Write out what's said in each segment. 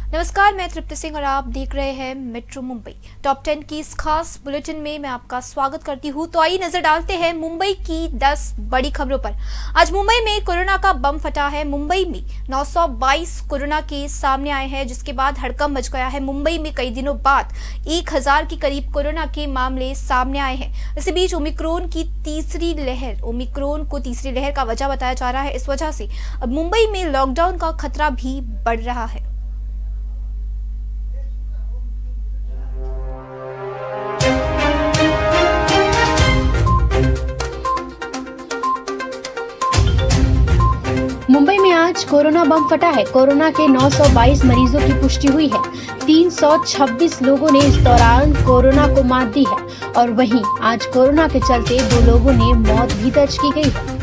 नमस्कार, मैं तृप्ति सिंह और आप देख रहे हैं मेट्रो मुंबई टॉप 10 की इस खास बुलेटिन में मैं आपका स्वागत करती हूं। तो आइए नजर डालते हैं मुंबई की 10 बड़ी खबरों पर। आज मुंबई में कोरोना का बम फटा है। मुंबई में 922 कोरोना केस सामने आए हैं, जिसके बाद हड़कंप मच गया है। मुंबई में कई दिनों बाद 1000 के करीब कोरोना के मामले सामने आए हैं। इसी बीच ओमिक्रॉन को तीसरी लहर का वजह बताया जा रहा है। इस वजह से अब मुंबई में लॉकडाउन का खतरा भी बढ़ रहा है। मुंबई में आज कोरोना बम फटा है। कोरोना के 922 मरीजों की पुष्टि हुई है। 326 लोगों ने इस दौरान कोरोना को मात दी है और वहीं आज कोरोना के चलते 2 लोगों ने मौत भी दर्ज की गई है।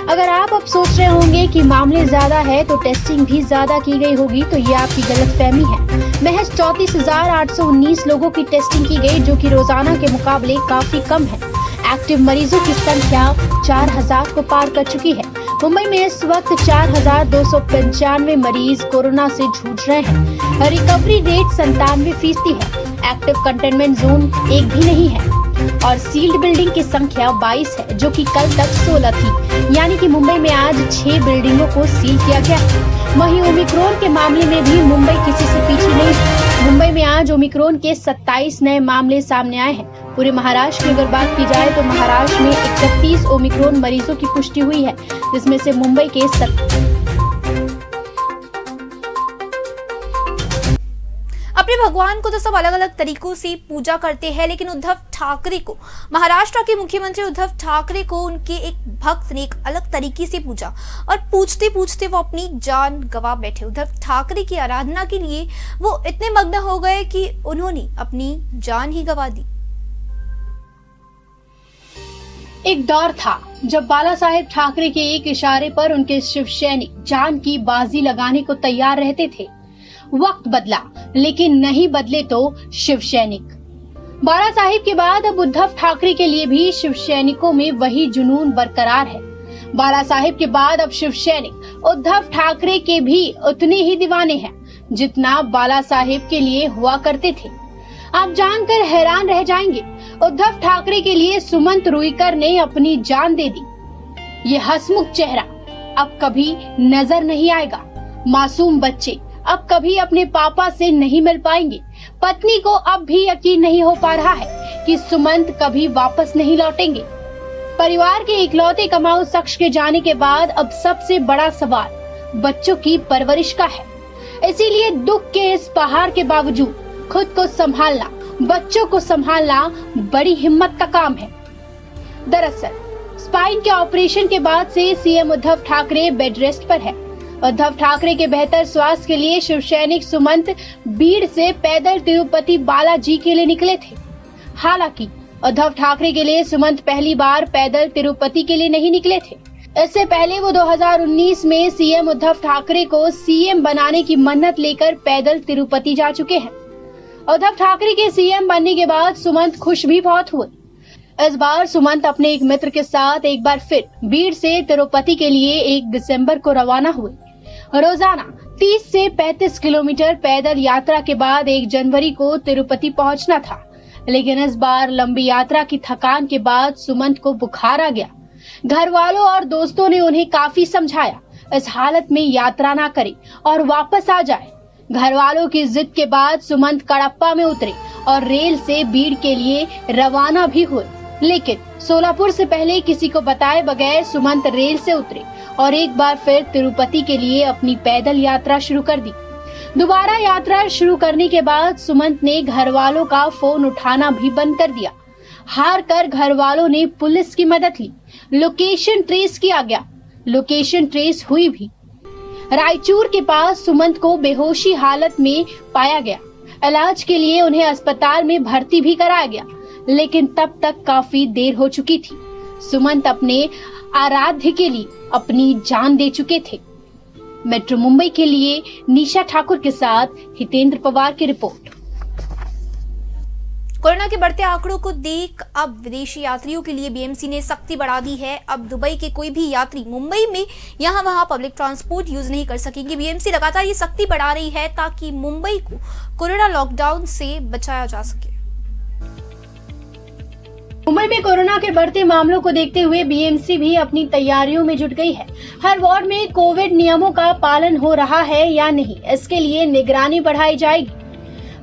अगर आप अब सोच रहे होंगे कि मामले ज्यादा है तो टेस्टिंग भी ज्यादा की गई होगी, तो ये आपकी गलतफहमी है। महज 34,819 लोगों की टेस्टिंग की गई, जो कि रोजाना के मुकाबले काफी कम है। एक्टिव मरीजों की संख्या 4000 को पार कर चुकी है। मुंबई में इस वक्त 4295 मरीज कोरोना से जूझ रहे हैं। रिकवरी रेट 97% है। एक्टिव कंटेनमेंट जोन एक भी नहीं है और सील्ड बिल्डिंग की संख्या 22 है, जो कि कल तक 16 थी। यानी कि मुंबई में आज 6 बिल्डिंगों को सील किया गया है। वहीं ओमिक्रॉन के मामले में भी मुंबई किसी से पीछे नहीं है। मुंबई में आज ओमिक्रॉन के 27 नए मामले सामने आए हैं। पूरे महाराष्ट्र की अगर बात की जाए तो महाराष्ट्र में 31 ओमिक्रॉन मरीजों की पुष्टि हुई है, जिसमें से मुंबई के अपने भगवान को तो सब अलग अलग तरीकों से पूजा करते हैं, लेकिन उद्धव ठाकरे को, महाराष्ट्र के मुख्यमंत्री उद्धव ठाकरे को उनके एक भक्त ने एक अलग तरीके से पूजा और पूछते पूछते वो अपनी जान गंवा बैठे। उद्धव ठाकरे की आराधना के लिए वो इतने मग्न हो गए कि उन्होंने अपनी जान ही गंवा दी। एक दौर था जब बाला साहेब ठाकरे के एक इशारे पर उनके शिव सैनिक जान की बाजी लगाने को तैयार रहते थे। वक्त बदला, लेकिन नहीं बदले तो शिव सैनिक। बाला साहेब के बाद अब उद्धव ठाकरे के लिए भी शिव सैनिकों में वही जुनून बरकरार है। बाला साहेब के बाद अब शिव सैनिक उद्धव ठाकरे के भी उतने ही दीवाने हैं जितना बाला साहेब के लिए हुआ करते थे। आप जानकर हैरान रह जाएंगे, उद्धव ठाकरे के लिए सुमंत रुईकर ने अपनी जान दे दी। ये हंसमुख चेहरा अब कभी नजर नहीं आएगा। मासूम बच्चे अब कभी अपने पापा से नहीं मिल पाएंगे। पत्नी को अब भी यकीन नहीं हो पा रहा है कि सुमंत कभी वापस नहीं लौटेंगे। परिवार के इकलौते कमाऊ शख्स के जाने के बाद अब सबसे बड़ा सवाल बच्चों की परवरिश का है। इसीलिए दुख के इस पहाड़ के बावजूद खुद को संभालना, बच्चों को संभालना बड़ी हिम्मत का काम है। दरअसल स्पाइन के ऑपरेशन के बाद से CM Uddhav Thackeray bed rest पर है। उद्धव ठाकरे के बेहतर स्वास्थ्य के लिए शिव सैनिक सुमंत भीड़ से पैदल तिरुपति बालाजी के लिए निकले थे। हालांकि उद्धव ठाकरे के लिए सुमंत पहली बार पैदल तिरुपति के लिए नहीं निकले थे। इससे पहले वो 2019 में सीएम उद्धव ठाकरे को सीएम बनाने की मन्नत लेकर पैदल तिरुपति जा चुके हैं। उद्धव ठाकरे के सीएम बनने के बाद सुमंत खुश भी बहुत हुए। इस बार सुमंत अपने एक मित्र के साथ एक बार फिर भीड़ से तिरुपति के लिए 1 दिसंबर को रवाना हुए। रोजाना 30 से 35 किलोमीटर पैदल यात्रा के बाद 1 जनवरी को तिरुपति पहुंचना था, लेकिन इस बार लंबी यात्रा की थकान के बाद सुमंत को बुखार आ गया। घर वालों और दोस्तों ने उन्हें काफी समझाया, इस हालत में यात्रा ना करे और वापस आ जाए। घर वालों की जिद के बाद सुमंत कडप्पा में उतरे और रेल से बीड़ के लिए रवाना भी हुए, लेकिन सोलापुर से पहले किसी को बताए बगैर सुमंत रेल से उतरे और एक बार फिर तिरुपति के लिए अपनी पैदल यात्रा शुरू कर दी। दोबारा यात्रा शुरू करने के बाद सुमंत ने घर वालों का फोन उठाना भी बंद कर दिया। हार कर घर वालों ने पुलिस की मदद ली। लोकेशन ट्रेस किया गया, लोकेशन ट्रेस हुई भी। रायचूर के पास सुमंत को बेहोशी हालत में पाया गया। इलाज के लिए उन्हें अस्पताल में भर्ती भी कराया गया, लेकिन तब तक काफी देर हो चुकी थी। सुमंत अपने आराध्य के लिए अपनी जान दे चुके थे। मेट्रो मुंबई के लिए निशा ठाकुर के साथ हितेंद्र पवार की रिपोर्ट। कोरोना के बढ़ते आंकड़ों को देख अब विदेशी यात्रियों के लिए बीएमसी ने सख्ती बढ़ा दी है। अब दुबई के कोई भी यात्री मुंबई में यहां वहां पब्लिक ट्रांसपोर्ट यूज नहीं कर सकेंगे। बीएमसी लगातार ये सख्ती बढ़ा रही है ताकि मुंबई को कोरोना लॉकडाउन से बचाया जा सके। मुंबई में कोरोना के बढ़ते मामलों को देखते हुए बीएमसी भी अपनी तैयारियों में जुट गई है। हर वार्ड में कोविड नियमों का पालन हो रहा है या नहीं, इसके लिए निगरानी बढ़ाई जाएगी।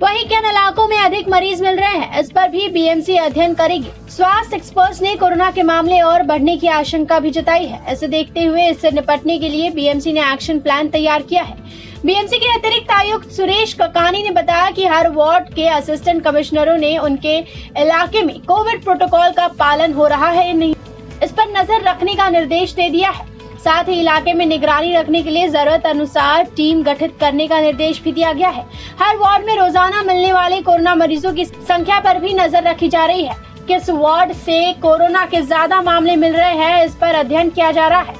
वहीं किन इलाकों में अधिक मरीज मिल रहे हैं, इस पर भी बीएमसी अध्ययन करेगी। स्वास्थ्य एक्सपर्ट्स ने कोरोना के मामले और बढ़ने की आशंका भी जताई है। इसे देखते हुए इससे निपटने के लिए बीएमसी ने एक्शन प्लान तैयार किया है। बीएमसी के अतिरिक्त आयुक्त सुरेश ककानी ने बताया कि हर वार्ड के असिस्टेंट कमिश्नरों ने उनके इलाके में कोविड प्रोटोकॉल का पालन हो रहा है या नहीं, इस पर नजर रखने का निर्देश दे दिया है। साथ ही इलाके में निगरानी रखने के लिए जरूरत अनुसार टीम गठित करने का निर्देश भी दिया गया है। हर वार्ड में रोजाना मिलने वाले कोरोना मरीजों की संख्या पर भी नजर रखी जा रही है। किस वार्ड से कोरोना के ज्यादा मामले मिल रहे हैं, इस पर अध्ययन किया जा रहा है,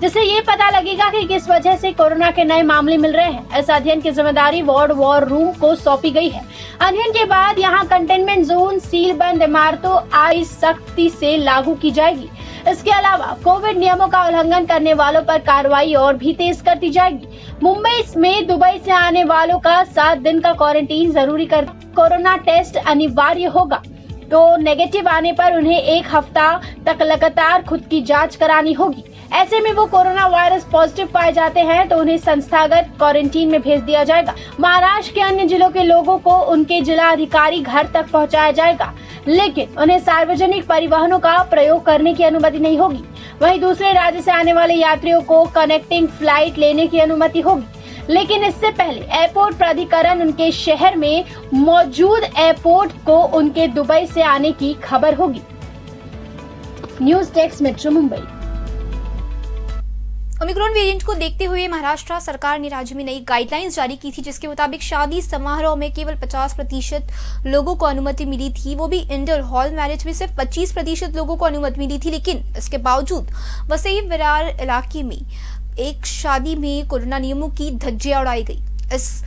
जिससे ये पता लगेगा कि किस वजह से कोरोना के नए मामले मिल रहे हैं। इस अध्ययन की जिम्मेदारी वार्ड वॉर रूम को सौंपी गई है। अध्ययन के बाद यहां कंटेनमेंट जोन, सील बंद इमारतों आदि सख्ती से लागू की जाएगी। इसके अलावा कोविड नियमों का उल्लंघन करने वालों पर कार्रवाई और भी तेज कर दी जाएगी। मुंबई में दुबई से आने वालों का 7 दिन का क्वारंटीन जरूरी कर कोरोना टेस्ट अनिवार्य होगा, तो नेगेटिव आने पर उन्हें 1 हफ्ता तक लगातार खुद की जांच करानी होगी। ऐसे में वो कोरोना वायरस पॉजिटिव पाए जाते हैं तो उन्हें संस्थागत क्वारंटीन में भेज दिया जाएगा। महाराष्ट्र के अन्य जिलों के लोगों को उनके जिला अधिकारी घर तक पहुंचाया जाएगा, लेकिन उन्हें सार्वजनिक परिवहनों का प्रयोग करने की अनुमति नहीं होगी। वहीं दूसरे राज्य से आने वाले यात्रियों को कनेक्टिंग फ्लाइट लेने की अनुमति होगी, लेकिन इससे पहले एयरपोर्ट प्राधिकरण उनके शहर में मौजूद एयरपोर्ट को उनके दुबई से आने की खबर होगी। News desk metro Mumbai. Omicron variant को देखते हुए महाराष्ट्र सरकार ने राज्य में नई गाइडलाइंस जारी की थी, जिसके मुताबिक शादी समारोह में केवल 50% लोगों को अनुमति मिली थी। वो भी इंडोर हॉल मैरिज में सिर्फ 25% लोगों को अनुमति मिली थी। लेकिन इसके बावजूद वसई विरार इलाके में एक शादी में कोरोना नियमों की धज्जियां उड़ाई गई। इस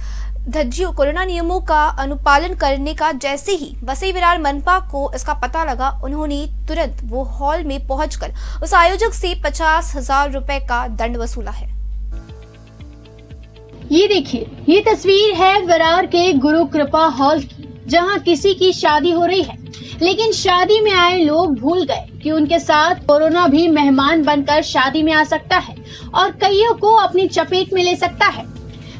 धज्जियों कोरोना नियमों का अनुपालन करने का जैसे ही वसई विरार मनपा को इसका पता लगा, उन्होंने तुरंत वो हॉल में पहुंचकर उस आयोजक से 50,000 रुपए का दंड वसूला है। ये देखिए, ये तस्वीर है विरार के गुरु कृपा हॉल की, जहां किसी की शादी हो रही है, लेकिन शादी में आए लोग भूल गए कि उनके साथ कोरोना भी मेहमान बनकर शादी में आ सकता है और कईयों को अपनी चपेट में ले सकता है।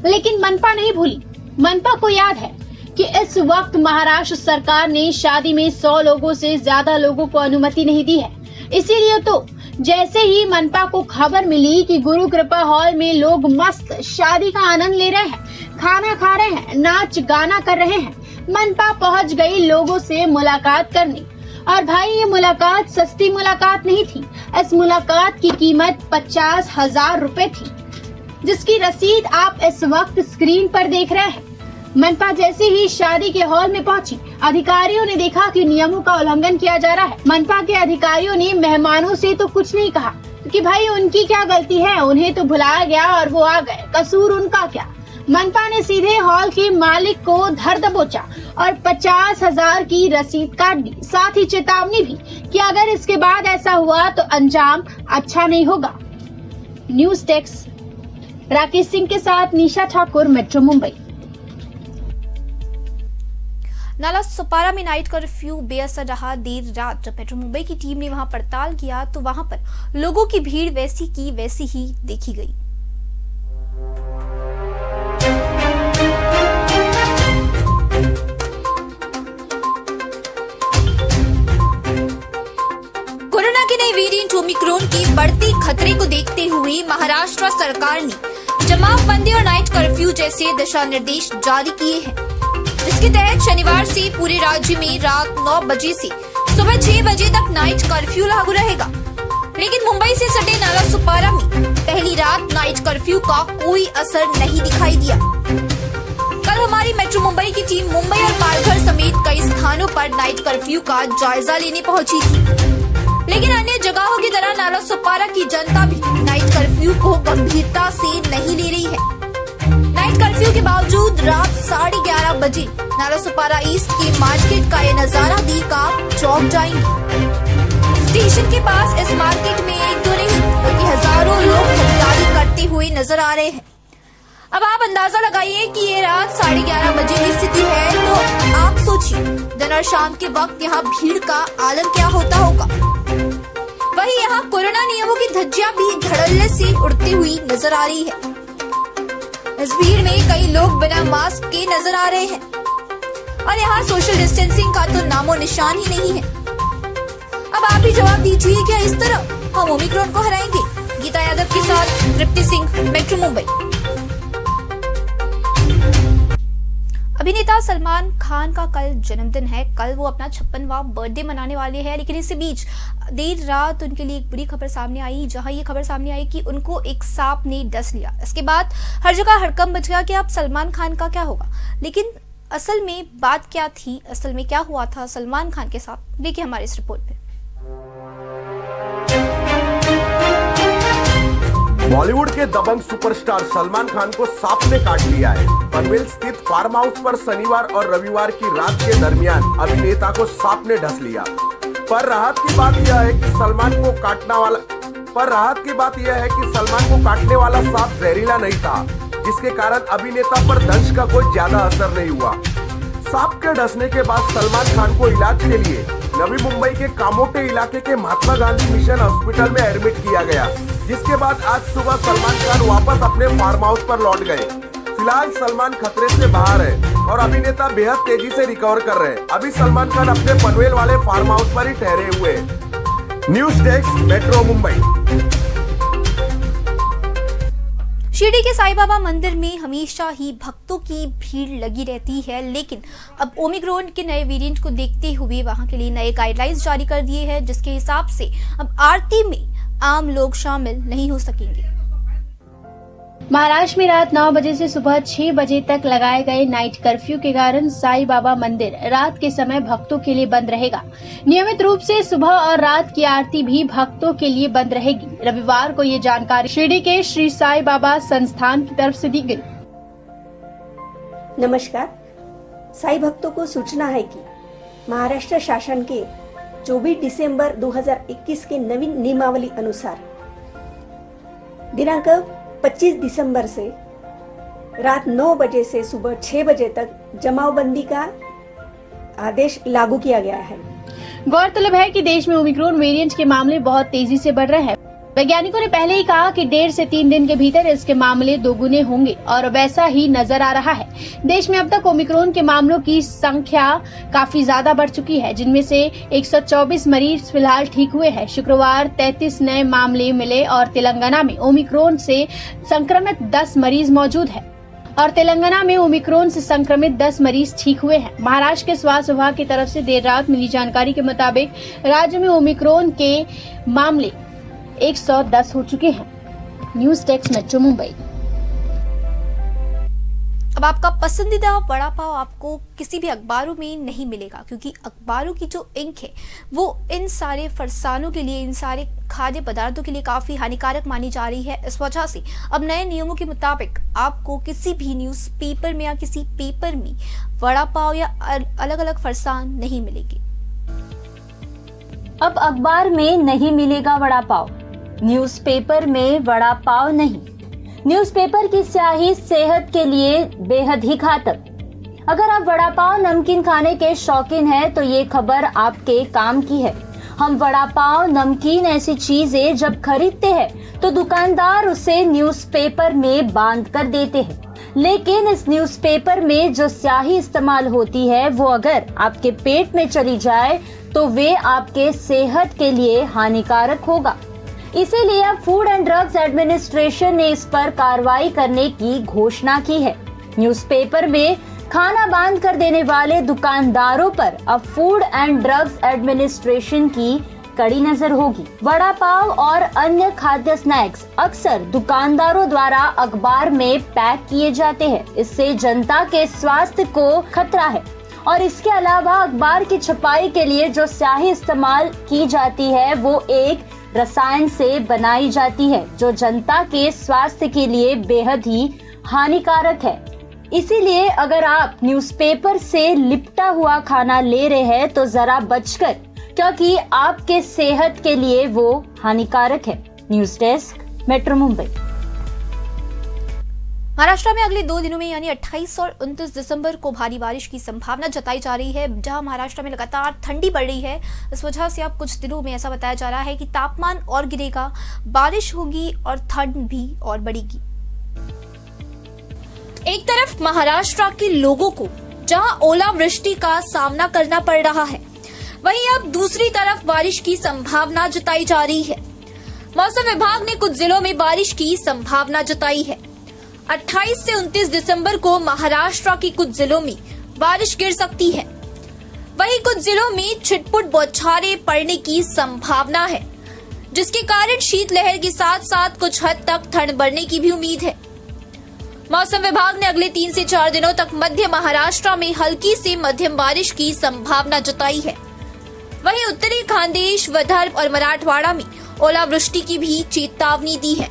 लेकिन मनपा नहीं भूली। मनपा को याद है कि इस वक्त महाराष्ट्र सरकार ने शादी में 100 लोगों से ज्यादा लोगों को अनुमति नहीं दी है। इसीलिए तो जैसे ही मनपा को खबर मिली कि गुरु कृपा हॉल में लोग मस्त शादी का आनंद ले रहे हैं, खाना खा रहे हैं, नाच गाना कर रहे हैं, मनपा पहुंच गई लोगों से मुलाकात करने। और भाई, ये मुलाकात सस्ती मुलाकात नहीं थी। इस मुलाकात की कीमत 50,000 रुपए थी, जिसकी रसीद आप इस वक्त स्क्रीन पर देख रहे हैं। मनपा जैसे ही शादी के हॉल में पहुंची, अधिकारियों ने देखा कि नियमों का उल्लंघन किया जा रहा है। मनपा के अधिकारियों ने मेहमानों से तो कुछ नहीं कहा, क्योंकि भाई उनकी क्या गलती है, उन्हें तो बुलाया गया और वो आ गए, कसूर उनका क्या। मनपा ने सीधे हॉल के मालिक को धर दबोचा और 50,000 की रसीद काट दी। साथ ही चेतावनी भी कि अगर इसके बाद ऐसा हुआ तो अंजाम अच्छा नहीं होगा। न्यूज डेस्क राकेश सिंह के साथ निशा ठाकुर, मेट्रो मुंबई। नाला सुपारा में नाइट कर्फ्यू बेअसर रहा। देर रात जब मेट्रो मुंबई की टीम ने वहां पड़ताल किया तो वहां पर लोगों की भीड़ वैसी की वैसी ही देखी गई। कोरोना के नए वेरिएंट ओमिक्रॉन के बढ़ते खतरे को देखते हुए महाराष्ट्र सरकार ने जमावबंदी और नाइट कर्फ्यू जैसे दिशा निर्देश जारी किए हैं, जिसके तहत शनिवार से पूरे राज्य में रात 9 बजे से सुबह 6 बजे तक नाइट कर्फ्यू लागू रहेगा। लेकिन मुंबई से सटे नाला सुपारा में पहली रात नाइट कर्फ्यू का कोई असर नहीं दिखाई दिया। कल हमारी मेट्रो मुंबई की टीम मुंबई और पालघर समेत कई स्थानों पर नाइट कर्फ्यू का जायजा लेने पहुंची थी, लेकिन अन्य जगहों की तरह नाला सुपारा की जनता भी नाइट कर्फ्यू को गंभीरता से नहीं ले रही है। नाइट कर्फ्यू के बावजूद रात 11:30 बजे नालासोपारा ईस्ट की मार्केट का ये नजारा देख आप चौंक जाएंगे। स्टेशन के पास इस मार्केट में एक दो नहीं बल्कि हजारों लोग खरीदारी करते हुए नजर आ रहे हैं। अब आप अंदाजा लगाइए कि ये रात 11:30 बजे की स्थिति है, तो आप सोचिए दिन और शाम के वक्त यहाँ भीड़ का आलम क्या होता होगा। वहीं यहाँ कोरोना नियमों की धज्जियां भी धड़ल्ले से उड़ती हुई नजर आ रही है। इस भीड़ में कई लोग बिना मास्क के नजर आ रहे हैं और यहाँ सोशल डिस्टेंसिंग का तो नामो निशान ही नहीं है। अब आप ही जवाब दीजिए, क्या इस तरह हम ओमिक्रॉन को हराएंगे? गीता यादव के साथ तृप्ति सिंह, मेट्रो मुंबई। अभिनेता सलमान खान का कल जन्मदिन है। कल वो अपना 56वां बर्थडे मनाने वाले हैं, लेकिन इसी बीच देर रात उनके लिए एक बुरी खबर सामने आई, जहां ये खबर सामने आई कि उनको एक सांप ने डस लिया। इसके बाद हर जगह हड़कंप मच गया कि अब सलमान खान का क्या होगा। लेकिन असल में बात क्या थी, असल में क्या हुआ था सलमान खान के साथ, देखिए हमारे इस रिपोर्ट में। बॉलीवुड के दबंग सुपरस्टार सलमान खान को सांप ने काट लिया है। पनवेल स्थित फार्म हाउस पर शनिवार और रविवार की रात के दरमियान अभिनेता को सांप ने डस लिया। पर राहत की बात यह है कि सलमान को काटने वाला सांप जहरीला नहीं था, जिसके कारण अभिनेता पर दंश का कोई ज्यादा असर नहीं हुआ। सांप के डसने के बाद सलमान खान को इलाज के लिए नवी मुंबई के कामोटे इलाके के महात्मा गांधी मिशन हॉस्पिटल में एडमिट किया गया, जिसके बाद आज सुबह सलमान खान वापस अपने फार्म हाउस पर लौट गए। फिलहाल सलमान खतरे से बाहर है और अभिनेता बेहद तेजी से रिकवर कर रहे हैं। अभी सलमान खान अपने पनवेल वाले फार्म हाउस पर ही ठहरे हुए हैं। News desk, metro Mumbai. Shirdi के साईं बाबा मंदिर में हमेशा ही भक्तों की भीड़ लगी रहती है, लेकिन अब ओमिक्रॉन के नए वेरिएंट को देखते हुए वहां के लिए नए गाइडलाइंस जारी कर दिए हैं, जिसके हिसाब से अब आरती में आम लोग शामिल नहीं हो सकेंगे। महाराष्ट्र में रात 9 बजे से सुबह 6 बजे तक लगाए गए नाइट कर्फ्यू के कारण साईं बाबा मंदिर रात के समय भक्तों के लिए बंद रहेगा। नियमित रूप से सुबह और रात की आरती भी भक्तों के लिए बंद रहेगी। रविवार को ये जानकारी शिरडी के श्री साईं बाबा संस्थान की तरफ से दी गई। नमस्कार। साईं भक्तों को सूचना है कि महाराष्ट्र शासन के 24 दिसंबर 2021 के नवीन नियमावली अनुसार दिनांक 25 दिसंबर से रात 9 बजे से सुबह 6 बजे तक जमावबंदी का आदेश लागू किया गया है। गौरतलब है कि देश में ओमिक्रॉन वेरिएंट के मामले बहुत तेजी से बढ़ रहे हैं। वैज्ञानिकों ने पहले ही कहा कि 1.5 से 3 दिन के भीतर इसके मामले दोगुने होंगे और वैसा ही नजर आ रहा है। देश में अब तक ओमिक्रॉन के मामलों की संख्या काफी ज्यादा बढ़ चुकी है, जिनमें से 124 मरीज फिलहाल ठीक हुए हैं। शुक्रवार 33 नए मामले मिले और तेलंगाना में ओमिक्रॉन से संक्रमित 10 मरीज मौजूद है और तेलंगाना में ओमिक्रॉन से संक्रमित 10 मरीज ठीक हुए हैं। महाराष्ट्र के स्वास्थ्य विभाग की तरफ से देर रात मिली जानकारी के मुताबिक राज्य में ओमिक्रॉन के मामले 110 हो चुके हैं। News desk, metro Mumbai. अब आपका पसंदीदा वड़ा पाव आपको किसी भी अखबारों में नहीं मिलेगा, क्योंकि अखबारों की जो इंक है वो इन सारे फरसानों के लिए, इन सारे खाद्य पदार्थों के लिए काफी हानिकारक मानी जा रही है। इस वजह से अब नए नियमों के मुताबिक आपको किसी भी न्यूज पेपर में या किसी पेपर में वड़ा पाव या अलग अलग फरसान नहीं मिलेगी। अब अखबार में नहीं मिलेगा वड़ा पाव, न्यूज़पेपर में वड़ा पाव नहीं। न्यूज़पेपर की स्याही सेहत के लिए बेहद ही घातक। अगर आप वड़ा पाव नमकीन खाने के शौकीन हैं तो ये खबर आपके काम की है। हम वड़ा पाव नमकीन ऐसी चीजें जब खरीदते हैं तो दुकानदार उसे न्यूज़पेपर में बांध कर देते हैं, लेकिन इस न्यूज़पेपर में जो स्याही इस्तेमाल होती है वो अगर आपके पेट में चली जाए तो वे आपके सेहत के लिए हानिकारक होगा। इसीलिए अब फूड एंड ड्रग्स एडमिनिस्ट्रेशन ने इस पर कार्रवाई करने की घोषणा की है। न्यूज़पेपर में खाना बांध कर देने वाले दुकानदारों पर अब फूड एंड ड्रग्स एडमिनिस्ट्रेशन की कड़ी नजर होगी। वड़ा पाव और अन्य खाद्य स्नैक्स अक्सर दुकानदारों द्वारा अखबार में पैक किए जाते हैं। इससे जनता के स्वास्थ्य को खतरा है और इसके अलावा अखबार की छपाई के लिए जो स्याही इस्तेमाल की जाती है वो एक रसायन से बनाई जाती है जो जनता के स्वास्थ्य के लिए बेहद ही हानिकारक है। इसीलिए अगर आप न्यूज़पेपर से लिपटा हुआ खाना ले रहे हैं तो जरा बचकर, क्योंकि आपके सेहत के लिए वो हानिकारक है। News desk, metro Mumbai. Maharashtra में अगले 2 दिनों में यानी 28 और 29 दिसंबर को भारी बारिश की संभावना जताई जा रही है। जहां महाराष्ट्र में लगातार ठंडी बढ़ रही है, इस वजह से अब कुछ दिनों में ऐसा बताया जा रहा है कि तापमान और गिरेगा, बारिश होगी और ठंड भी और बढ़ेगी। एक तरफ महाराष्ट्र के लोगों को जहां ओलावृष्टि का सामना करना पड़ रहा है, वहीं अब दूसरी तरफ बारिश की संभावना जताई जा रही है। मौसम विभाग ने कुछ जिलों में बारिश की संभावना जताई है। 28 से 29 दिसंबर को महाराष्ट्र के कुछ जिलों में बारिश गिर सकती है। वहीं कुछ जिलों में छिटपुट बौछारें पड़ने की संभावना है, जिसके कारण शीतलहर के साथ साथ कुछ हद तक ठंड बढ़ने की भी उम्मीद है। मौसम विभाग ने अगले 3 से 4 दिनों तक मध्य महाराष्ट्र में हल्की से मध्यम बारिश की संभावना जताई है। वहीं उत्तरी खानदेश, विदर्भ और मराठवाड़ा में ओलावृष्टि की भी चेतावनी दी है।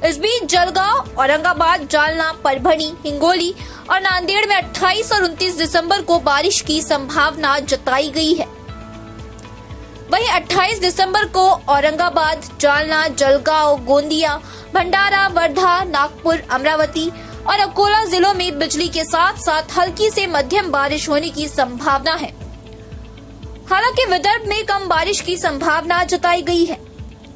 इस बीच जलगांव, औरंगाबाद, जालना, परभणी, हिंगोली और नांदेड़ में 28 और 29 दिसंबर को बारिश की संभावना जताई गई है। वहीं 28 दिसंबर को औरंगाबाद, जालना, जलगांव, गोंदिया, भंडारा, वर्धा, नागपुर, अमरावती और अकोला जिलों में बिजली के साथ साथ हल्की से मध्यम बारिश होने की संभावना है। हालांकि विदर्भ में कम बारिश की संभावना जताई गई है।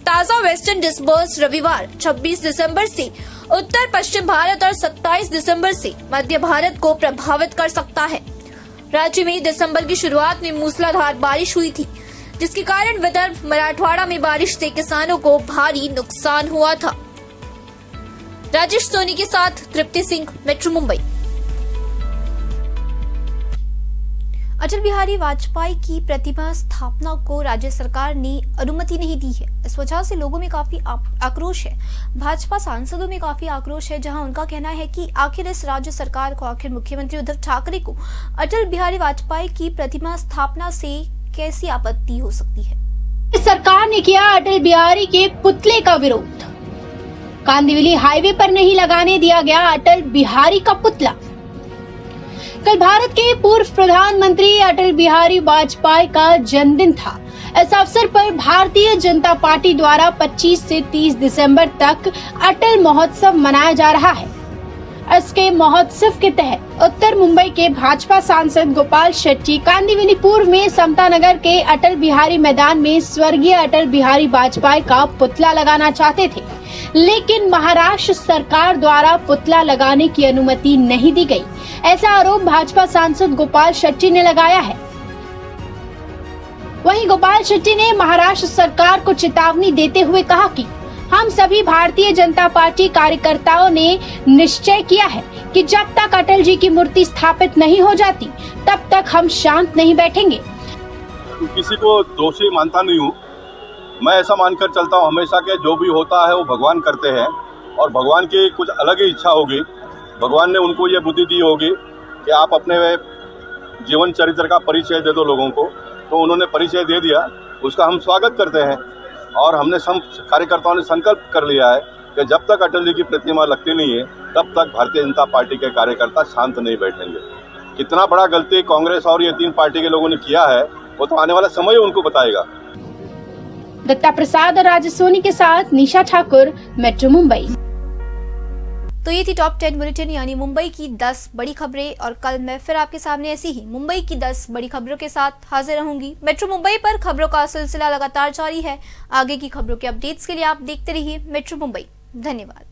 ताजा वेस्टर्न डिस्टर्बेंस रविवार 26 दिसंबर से उत्तर पश्चिम भारत और 27 दिसंबर से मध्य भारत को प्रभावित कर सकता है। राज्य में दिसंबर की शुरुआत में मूसलाधार बारिश हुई थी, जिसके कारण विदर्भ, मराठवाड़ा में बारिश से किसानों को भारी नुकसान हुआ था। राजेश सोनी के साथ तृप्ति सिंह, मेट्रो मुंबई। अटल बिहारी वाजपेयी की प्रतिमा स्थापना को राज्य सरकार ने अनुमति नहीं दी है। इस वजह से लोगों में काफी आक्रोश है। भाजपा सांसदों में काफी आक्रोश है, जहां उनका कहना है कि आखिर इस राज्य सरकार को, आखिर मुख्यमंत्री उद्धव ठाकरे को अटल बिहारी वाजपेयी की प्रतिमा स्थापना से कैसी आपत्ति हो सकती है। सरकार ने किया अटल बिहारी के पुतले का विरोध। कांदिवली हाईवे पर नहीं लगाने दिया गया अटल बिहारी का पुतला। कल भारत के पूर्व प्रधानमंत्री अटल बिहारी वाजपेयी का जन्मदिन था। इस अवसर पर भारतीय जनता पार्टी द्वारा 25 से 30 दिसंबर तक अटल महोत्सव मनाया जा रहा है। इसके महोत्सव के तहत उत्तर मुंबई के भाजपा सांसद गोपाल शेट्टी कांदिवली पूर्व में समता नगर के अटल बिहारी मैदान में स्वर्गीय अटल बिहारी वाजपेयी का पुतला लगाना चाहते थे, लेकिन महाराष्ट्र सरकार द्वारा पुतला लगाने की अनुमति नहीं दी गई। ऐसा आरोप भाजपा सांसद गोपाल शेट्टी ने लगाया है। वहीं गोपाल शेट्टी ने महाराष्ट्र सरकार को चेतावनी देते हुए कहा कि हम सभी भारतीय जनता पार्टी कार्यकर्ताओं ने निश्चय किया है कि जब तक अटल जी की मूर्ति स्थापित नहीं हो जाती, तब तक हम शांत नहीं बैठेंगे। किसी को दोषी मानता नहीं हूँ। मैं ऐसा मानकर चलता हूँ हमेशा के जो भी होता है वो भगवान करते हैं, और भगवान की कुछ अलग ही इच्छा होगी। भगवान ने उनको ये बुद्धि दी होगी कि आप अपने जीवन चरित्र का परिचय दे दो लोगों को, तो उन्होंने परिचय दे दिया, उसका हम स्वागत करते हैं। और हमने सब कार्यकर्ताओं ने संकल्प कर लिया है कि जब तक अटल जी की प्रतिमा लगती नहीं है, तब तक भारतीय जनता पार्टी के कार्यकर्ता शांत नहीं बैठेंगे। कितना बड़ा गलती कांग्रेस और ये 3 पार्टी के लोगों ने किया है, वो तो आने वाला समय उनको बताएगा। दत्ता प्रसाद और राजेश सोनी के साथ निशा ठाकुर, मेट्रो मुंबई। तो ये थी टॉप 10 बुलेटिन, यानी मुंबई की 10 बड़ी खबरें। और कल मैं फिर आपके सामने ऐसी ही मुंबई की 10 बड़ी खबरों के साथ हाजिर रहूंगी। मेट्रो मुंबई पर खबरों का सिलसिला लगातार जारी है। आगे की खबरों के अपडेट्स के लिए आप देखते रहिए मेट्रो मुंबई। धन्यवाद।